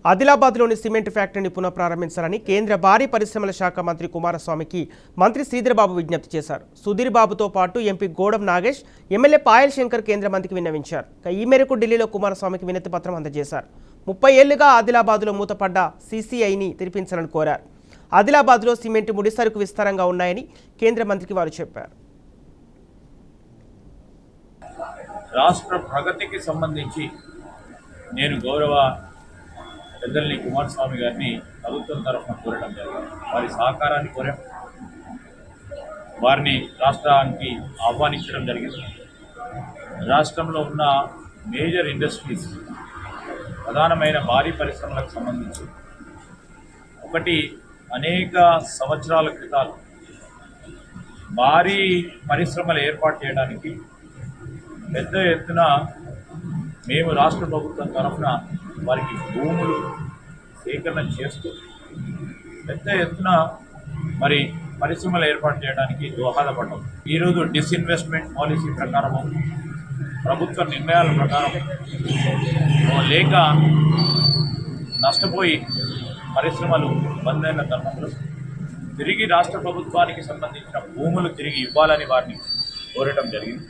ఆదిలాబాద్లోని cement ఫ్యాక్టరీని పునఃప్రారంభించాలని కేంద్ర భారీ పరిశ్రమల శాఖ మంత్రి కుమారస్వామికి మంత్రి శ్రీధర్బాబు విజ్ఞప్తి చేశారు. సుధీర్ బాబుతో పాటు ఎంపీ గోడం నాగేష్, ఎమ్మెల్యే పాయల్ శంకర్ కేంద్ర మంత్రికి విన్నవించారు. ఈ మేరకు ఢిల్లీలో కుమారస్వామికి వినతి పత్రం అందజేశారు. 30 ఏళ్లుగా ఆదిలాబాద్లో మూతపడ్డ సీసీఐని తెరిపించాలని కోరారు. ఆదిలాబాద్లో సిమెంట్ ముడిసరుకు విస్తారంగా ఉన్నాయని కేంద్ర మంత్రికి వారు చెప్పారు. రాష్ట్ర ప్రగతికి సంబంధించి నేను గౌరవ పెద్దల్ని కుమారస్వామి గారిని ప్రభుత్వం తరఫున కోరడం జరిగింది. వారి సహకారాన్ని కోరాం, వారిని రాష్ట్రానికి ఆహ్వానించడం జరిగింది. రాష్ట్రంలో ఉన్న మేజర్ ఇండస్ట్రీస్, ప్రధానమైన భారీ పరిశ్రమలకు సంబంధించి ఒకటి అనేక సంవత్సరాల క్రితాలు భారీ పరిశ్రమలు ఏర్పాటు చేయడానికి పెద్ద ఎత్తున మేము రాష్ట్ర ప్రభుత్వం తరఫున వారికి భూములు సేకరణ చేస్తూ పెద్ద ఎత్తున మరి పరిశ్రమలు ఏర్పాటు చేయడానికి దోహదపడ్డాం. ఈరోజు డిస్ఇన్వెస్ట్మెంట్ పాలసీ ప్రకారము, ప్రభుత్వ నిర్ణయాల ప్రకారం లేక నష్టపోయి పరిశ్రమలు బంద్ అయిన తరుణంలో తిరిగి రాష్ట్ర ప్రభుత్వానికి సంబంధించిన భూములు తిరిగి ఇవ్వాలని వారిని కోరటం జరిగింది.